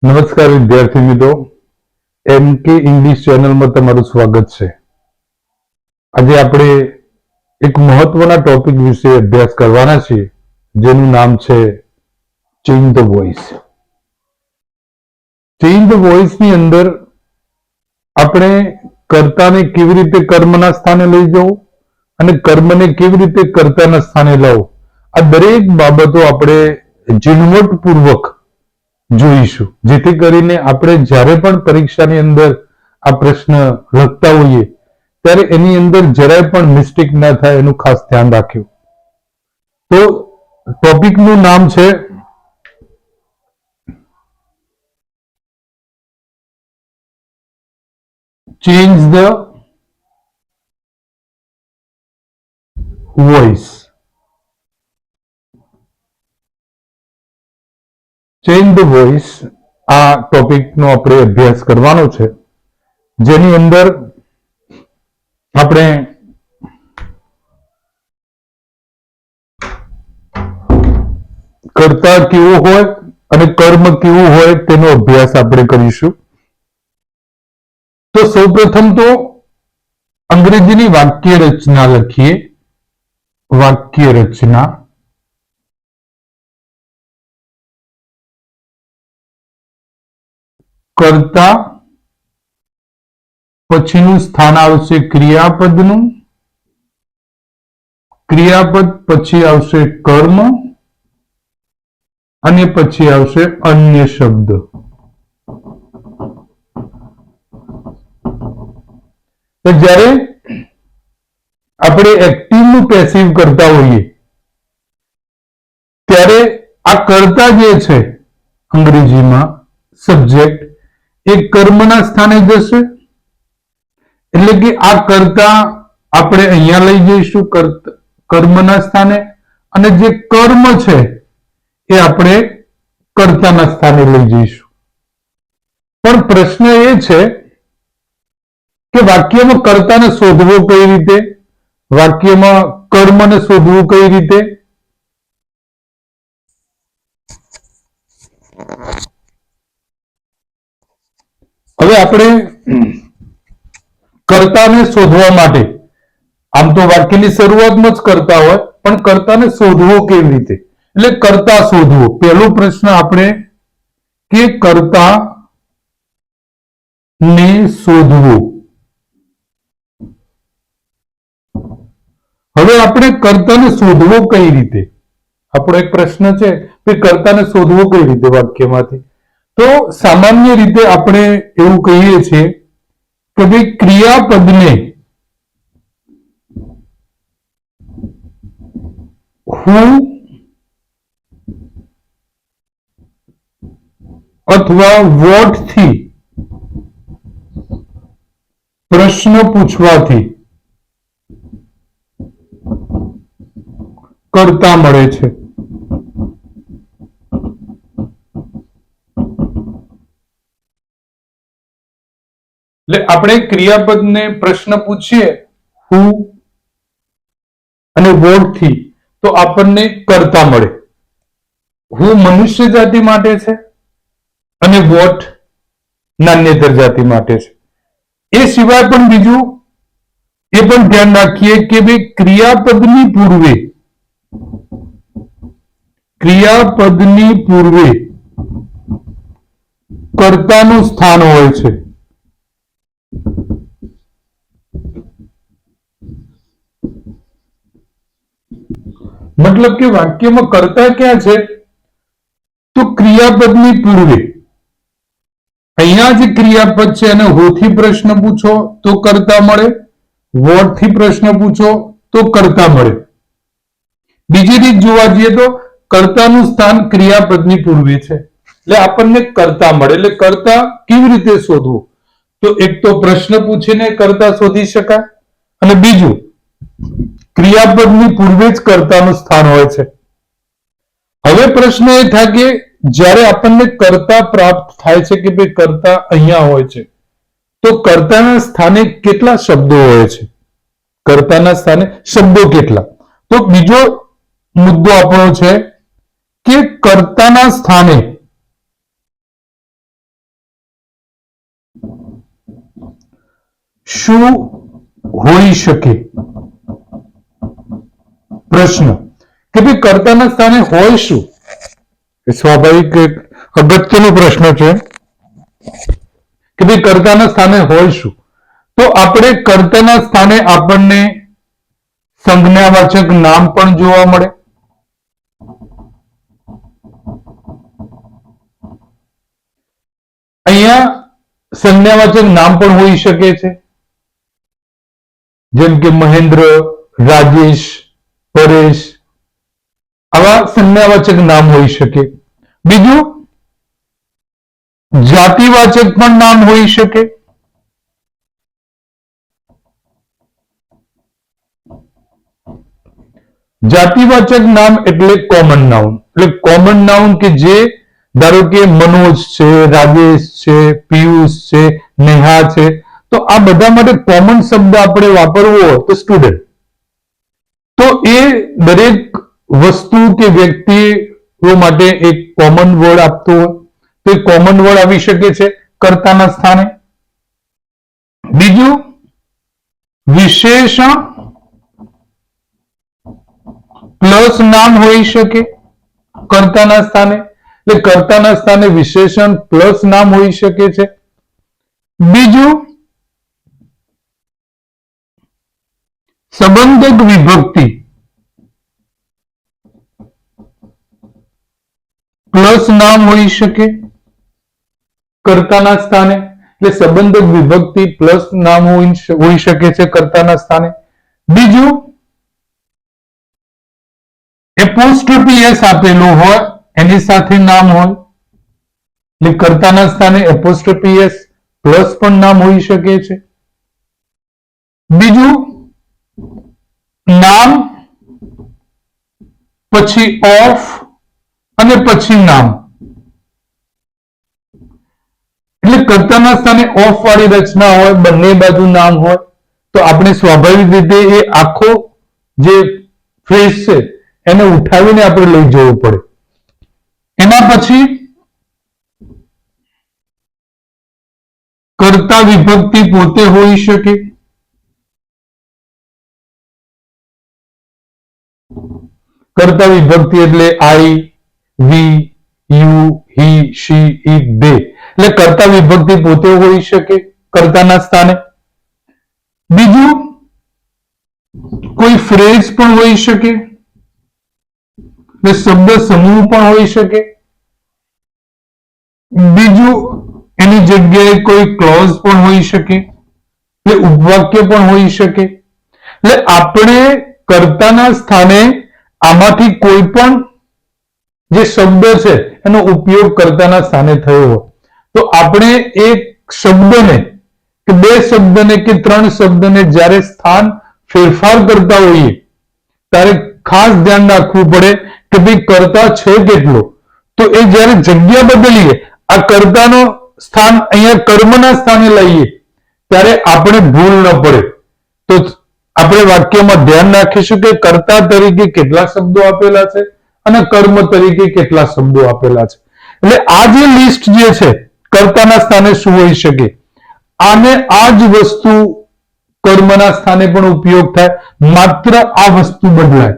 નમસ્કાર વિદ્યાર્થી મિત્રો, MK ઇંગ્લિશ ચેનલમાં તમારું સ્વાગત છે। આજે આપણે એક મહત્વના ટોપિક વિશે અભ્યાસ કરવાના છીએ, જેનું નામ છે change the voice. Change the voice ની અંદર આપણે કર્તાને કેવી રીતે કર્મના સ્થાને લઈ જવું અને કર્મને કેવી રીતે કર્તાના સ્થાને લાવવું, આ દરેક બાબતો આપણે ઝીણવટપૂર્વક જોઈશું, જેથી કરીને આપણે જ્યારે પણ પરીક્ષાની અંદર આ પ્રશ્ન લખતા હોઈએ ત્યારે એની અંદર જરાય પણ મિસ્ટેક ના થાય એનું ખાસ ધ્યાન રાખ્યું। તો ટોપિકનું નામ છે change the voice. Change the voice આ ટોપિકનો આપણે અભ્યાસ કરવાનો છે, જેની અંદર આપણે કર્તા કેવો હોય અને કર્મ કેવું હોય તેનો અભ્યાસ આપણે કરીશું। તો સૌપ્રથમ તો અંગ્રેજીની વાક્ય રચના લખીએ। વાક્ય રચના કર્તા પછીનું સ્થાન આવશે ક્રિયાપદનું, ક્રિયાપદ પછી આવશે કર્મ અને પછી આવશે અન્ય શબ્દ। તો જ્યારે આપણે એક્ટિવનું પેસિવ કરતા હોઈએ ત્યારે આ કર્તા જે છે અંગ્રેજીમાં સબ્જેક્ટ એ કર્મના સ્થાને જશે, એટલે કે આ કર્તા આપણે અહીંયા લઈ જઈશું કર્મના સ્થાને, અને જે કર્મ છે એ આપણે કર્તાના સ્થાને લઈ જઈશું। પણ પ્રશ્ન એ છે કે વાક્યમાં કર્તાને શોધવો કઈ રીતે, વાક્યમાં કર્મને શોધવું કઈ રીતે? હવે આપણે કર્તાને શોધવા માટે, આમ તો વાક્યની શરૂઆતમાં જ કર્તા હોય, પણ કર્તાને શોધવો કેવી રીતે, એટલે કર્તા શોધવો। પહેલો પ્રશ્ન આપણે કે કર્તા ને શોધવું। હવે આપણે કર્તાને શોધવો કઈ રીતે, આપણો એક પ્રશ્ન છે કે કર્તાને શોધવો કઈ રીતે વાક્યમાંથી। તો સામાન્ય રીતે આપણે એવું કહીએ છીએ કે ભાઈ ક્રિયાપદને હું અથવા વોટ થી પ્રશ્ન પૂછવાથી કર્તા મળે છે। એટલે આપણે ક્રિયાપદને પ્રશ્ન પૂછીએ હું અને વોટ થી તો આપણને કર્તા મળે। હું મનુષ્ય જાતિ માટે છે અને વોટ નાન્યતર જાતિ માટે છે। એ સિવાય પણ બીજું એ પણ ધ્યાન રાખીએ કે ભાઈ ક્રિયાપદની પૂર્વે કર્તાનું સ્થાન હોય છે। મતલબ કે વાક્યમાં કર્તા ક્યાં છે, તો ક્રિયાપદની પૂર્વે। અહીંયા જે ક્રિયાપદ છે એને હું થી પ્રશ્ન પૂછો તો કર્તા મળે, વોટ થી પ્રશ્ન પૂછો તો કર્તા મળે। બીજી રીત જોવા જઈએ તો કર્તાનું સ્થાન ક્રિયાપદની પૂર્વે છે એટલે આપણને કર્તા મળે। એટલે કર્તા કેવી રીતે શોધવું, તો એક તો પ્રશ્ન પૂછીને કર્તા શોધી શકાય, અને બીજું ક્રિયાપદની પૂર્વે જ કર્તાનું સ્થાન હોય છે। હવે પ્રશ્ન એ થાય કે જ્યારે આપણને કર્તા પ્રાપ્ત થાય છે કે ભાઈ કર્તા અહીંયા હોય છે, તો કર્તાના સ્થાને કેટલા શબ્દો હોય છે, કર્તાના સ્થાને શબ્દો કેટલા? તો બીજો મુદ્દો આપણો છે કે કર્તાના સ્થાને શું હોઈ શકે? પ્રશ્ન કે ભાઈ કર્તાના સ્થાને હોય શું? એ સ્વાભાવિક એક અગત્યનો પ્રશ્ન છે કે ભાઈ કર્તાના સ્થાને હોય શું? તો આપણે કર્તાના સ્થાને આપણને સંજ્ઞાવાચક નામ પણ જોવા મળે. અહીંયા સંજ્ઞાવાચક નામ પણ હોઈ શકે છે, જેમ કે મહેન્દ્ર, રાજેશ, પરેશ, આવા સંજ્ઞાવાચક નામ હોઈ શકે. બીજું, જાતિવાચક પણ નામ હોઈ શકે. જાતિવાચક નામ એટલે કોમન નાઉન, એટલે કોમન નાઉન કે જે ધારો કે મનોજ છે, રાજેશ છે, પિયુષ છે, નેહા છે, તો આ બધા માટે કોમન શબ્દ આપણે વાપરવો હોય તો સ્ટુડન્ટ, તો એ દરેક વસ્તુ કે વ્યક્તિઓ માટે એક કોમન વર્ડ આપતો હોય તો એ કોમન વર્ડ આવી શકે છે કર્તાના સ્થાને. બીજું, વિશેષણ પ્લસ નામ હોઈ શકે કર્તાના સ્થાને, એટલે કર્તાના સ્થાને વિશેષણ પ્લસ નામ હોઈ શકે છે. બીજું, સંબંધક વિભક્તિ પ્લસ નામ હોઈ શકે કર્તાના સ્થાને, એટલે સંબંધક વિભક્તિ પ્લસ નામ હોઈ શકે છે કર્તાના સ્થાને. બીજું, એપોસ્ટ્રોફી એસ આપેલું હોય એની સાથે નામ હોય, એટલે કર્તાના સ્થાને એપોસ્ટ્રોફી એસ પ્લસ પણ નામ હોઈ શકે છે. બીજું, નામ પછી ઓફ અને પછી નામ, એટલે કર્તાના સ્થાને ઓફ વાળી રચના હોય, બંને બાજુ નામ હોય, તો આપણે સ્વાભાવિક રીતે એ આખો જે ફ્રેઝ છે એને ઉઠાવીને આપણે લઈ જવું પડે. એના પછી કર્તા વિભક્તિ પોતે હોઈ શકે. કર્તા વિભક્તિ એટલે I, we, you, he, she, it, they, એટલે કર્તા વિભક્તિ પોતે હોઈ શકે કર્તાના સ્થાને. બીજું, કોઈ ફ્રેઝ પણ હોઈ શકે, એટલે શબ્દ સમૂહ પણ હોઈ શકે. બીજું, એની જગ્યાએ કોઈ ક્લોઝ પણ હોઈ શકે, એટલે ઉપવાક્ય પણ હોઈ શકે. એટલે આપણે કર્તાના સ્થાને આમાંથી કોઈ પણ જે શબ્દ છે એનો ઉપયોગ કર્તાના સ્થાને થયો હોય તો આપણે એક શબ્દને કે બે શબ્દને કે ત્રણ શબ્દને જ્યારે સ્થાન ફેરફાર કરતા હોઈએ ત્યારે ખાસ ધ્યાન રાખવું પડે કે ભાઈ કર્તા છે કેટલો, તો એ જ્યારે જગ્યા બદલીએ, આ કર્તાનો સ્થાન અહીંયા કર્મના સ્થાને લઈએ ત્યારે આપણે ભૂલ ન પડે. તો આપણે વાક્યમાં ધ્યાન રાખીશું કે કર્તા તરીકે કેટલા શબ્દો આપેલા છે અને કર્મ તરીકે કેટલા શબ્દો આપેલા છે. એટલે આ જે લિસ્ટ જે છે કર્તાના સ્થાને શું હોઈ શકે, આને આ જ વસ્તુ કર્મના સ્થાને પણ ઉપયોગ થાય, માત્ર આ વસ્તુ બદલાય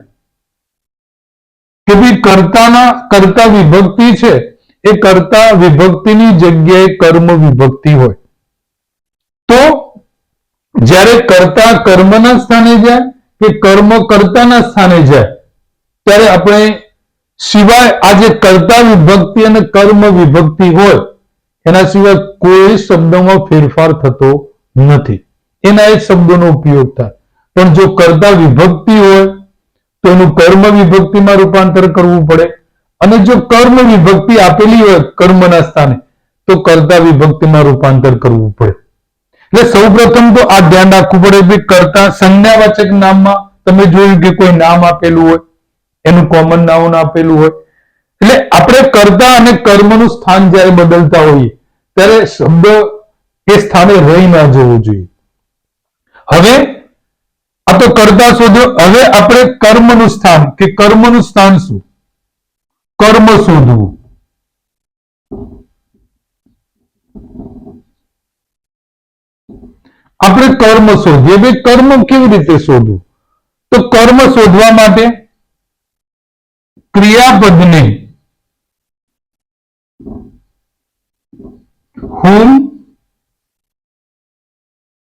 કે ભાઈ કર્તા વિભક્તિ છે એ કર્તા વિભક્તિની જગ્યાએ કર્મ વિભક્તિ હોય, તો જ્યારે કર્તા કર્મના સ્થાને જાય કે કર્મ કર્તાના સ્થાને જાય ત્યારે આપણે સિવાય આ જે કર્તા વિભક્તિ અને કર્મ વિભક્તિ હોય એના સિવાય કોઈ શબ્દમાં ફેરફાર થતો નથી, એના એ શબ્દોનો ઉપયોગ થાય. પણ જો કર્તા વિભક્તિ હોય તો એનું કર્મ વિભક્તિમાં રૂપાંતર કરવું પડે, અને જો કર્મ વિભક્તિ આપેલી હોય કર્મના સ્થાને તો કર્તા વિભક્તિમાં રૂપાંતર કરવું પડે. એટલે સૌપ્રથમ તો આ ધ્યાન રાખવું પડે કે કર્તા સંજ્ઞાવાચક નામમાં તમે જોયું કે કોઈ નામ આપેલું હોય, એનું કોમન નાઉન આપેલું હોય, એટલે આપણે કર્તા અને કર્મનું સ્થાન જ્યારે બદલતા હોઈએ ત્યારે શબ્દ એ સ્થાને રહી ના જવું જોઈએ. હવે આ તો કર્તા શોધ્યો, હવે આપણે કર્મનું સ્થાન કે કર્મનું સ્થાન શું, કર્મ શોધવું. આપણે કર્મ શોધીએ. ભાઈ કર્મ કેવી રીતે શોધવું? તો કર્મ શોધવા માટે ક્રિયાપદને whom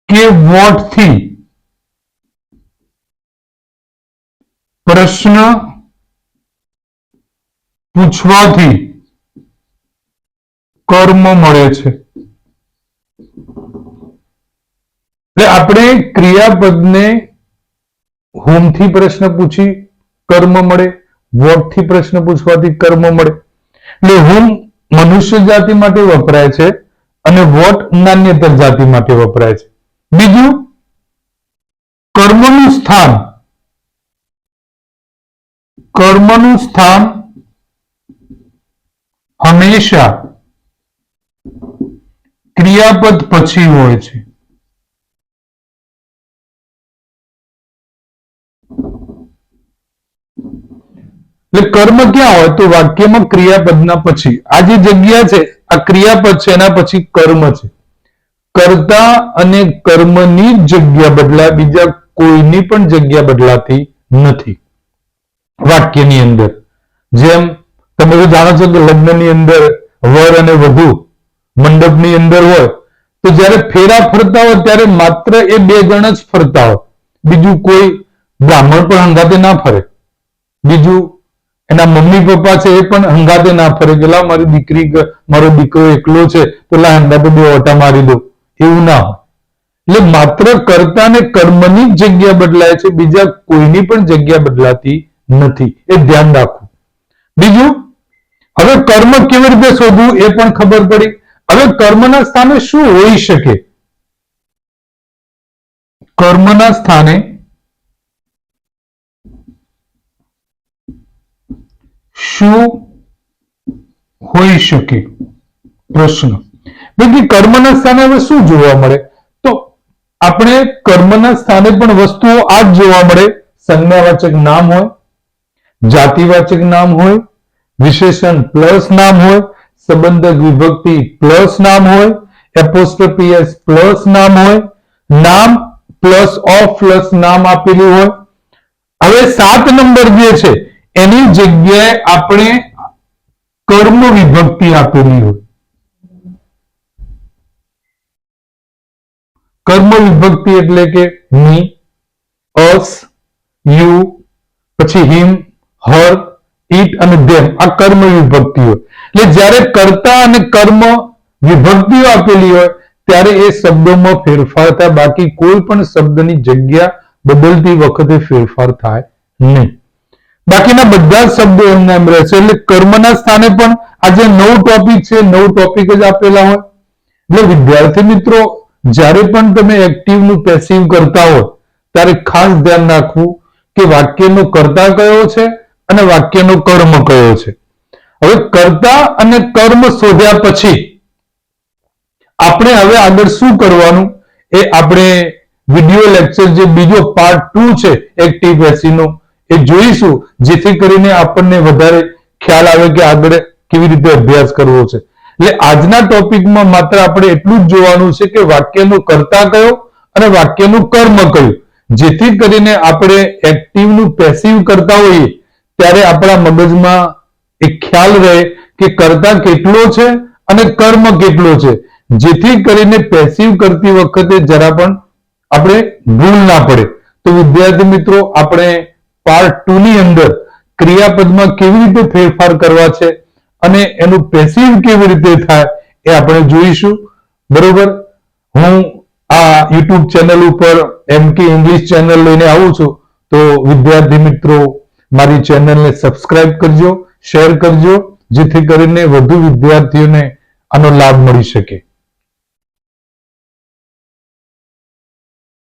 કે what થી પ્રશ્ન પૂછવાથી કર્મ મળે છે. એટલે આપણે ક્રિયાપદને whom થી પ્રશ્ન પૂછી કર્મ મળે, what થી પ્રશ્ન પૂછવાથી કર્મ મળે. એટલે whom મનુષ્ય જાતિ માટે વપરાય છે અને what નાન્યતર જાતિ માટે વપરાય છે. બીજું, કર્મનું સ્થાન હંમેશા ક્રિયાપદ પછી હોય છે. એટલે કર્મ ક્યાં હોય? તો વાક્યમાં ક્રિયાપદના પછી. આ જે જગ્યા છે આ ક્રિયાપદ છે, એના પછી કર્મ છે. કર્તા અને કર્મની જગ્યા બદલાય, બીજા કોઈની પણ જગ્યા બદલાતી નથી વાક્યની અંદર. જેમ તમે તો જાણો છો કે લગ્નની અંદર વર અને વધુ મંડપની અંદર હોય તો જ્યારે ફેરા ફરતા હોય ત્યારે માત્ર એ બે જણ જ ફરતા હોય, બીજું કોઈ બ્રાહ્મણ પણ હંગાતે ના ફરે, બીજું એના મમ્મી પપ્પા છે એ પણ હંગાતે ના ફરે કે લા મારી દીકરી મારો દીકરો એકલો છે તો લા હંગાતે બે ઓટા મારી દો, એવું ના હોય. એટલે માત્ર કર્તા ને કર્મની જ જગ્યા બદલાય છે, બીજા કોઈની પણ જગ્યા બદલાતી નથી, એ ધ્યાન રાખવું. બીજું, હવે કર્મ કેવી રીતે શોધવું એ પણ ખબર પડી. હવે કર્મના સ્થાને શું હોઈ શકે? કર્મના સ્થાને શું હોઈ શકે? પ્રશ્ન. બાકી કર્મના સ્થાને હવે શું જોવા મળે? તો આપણે કર્મના સ્થાને પણ વસ્તુઓ આ જ જોવા મળે. સંજ્ઞાવાચક નામ હોય, જાતિવાચક નામ હોય, વિશેષણ પ્લસ નામ હોય, સંબંધક વિભક્તિ પ્લસ નામ હોય, એપોસ્ટ્રોફી એસ પ્લસ નામ હોય, નામ પ્લસ ઓફ પ્લસ નામ આપેલું હોય. હવે 7 નંબર જે છે એની જગ્યાએ આપણે કર્મ વિભક્તિ આપેલી હોય. કર્મ વિભક્તિ એટલે કે મી, અસ, યુ, પછી હિમ, હર, ઈટ અને ધેમ, આ કર્મ વિભક્તિ હોય. એટલે જ્યારે કર્તા અને કર્મ વિભક્તિઓ આપેલી હોય ત્યારે એ શબ્દોમાં ફેરફાર થાય, બાકી કોઈ પણ શબ્દની જગ્યા બદલતી વખતે ફેરફાર થાય નહીં. બાકીના બધા શબ્દો એમના એમ રહેશે. એટલે કર્મના સ્થાને પણ આ જે 9 ટોપિક છે 9 ટોપિક જ આપેલા હોય. એટલે વિદ્યાર્થી મિત્રો, જ્યારે પણ તમે એક્ટિવ નું પેસિવ કરતા હોય ત્યારે ખાસ ધ્યાન રાખવું કે વાક્યનો કર્તા કયો છે અને વાક્યનો કર્મ કયો છે. હવે કર્તા અને કર્મ શોધ્યા પછી આપણે હવે આગળ શું કરવાનું એ આપણે વિડિયો લેક્ચર જે બીજો પાર્ટ 2 છે એક્ટિવ પેસિવનો એ જોઈશું, જેથી કરીને આપણને વધારે ખ્યાલ આવે કે આગળ કેવી રીતે અભ્યાસ કરવો છે. એટલે આજના ટોપિકમાં માત્ર આપણે એટલું જ જોવાનું છે કે વાક્યનું કર્તા કયો અને વાક્યનું કર્મ કયું, જેથી કરીને આપણે એક્ટિવનું પેસિવ કરતા હોઈએ ત્યારે આપણા મગજમાં એક ખ્યાલ રહે કે કર્તા કેટલો છે અને કર્મ કેટલો છે, જેથી કરીને પેસિવ કરતી વખતે જરા પણ આપણે ભૂલ ના પડે. તો વિદ્યાર્થી મિત્રો, આપણે પાર્ટ 2 ની અંદર ક્રિયાપદમાં કેવી રીતે ફેરફાર કરવા છે અને એનું પેસિવ કેવી રીતે થાય એ આપણે જોઈશું. બરોબર. હું આ YouTube ચેનલ ઉપર MK ઇંગ્લિશ ચેનલ લઈને આવું છું, તો વિદ્યાર્થી મિત્રો મારી ચેનલને સબસ્ક્રાઇબ કરજો, શેર કરજો, જેથી કરીને વધુ વિદ્યાર્થીઓને આનો લાભ મળી શકે.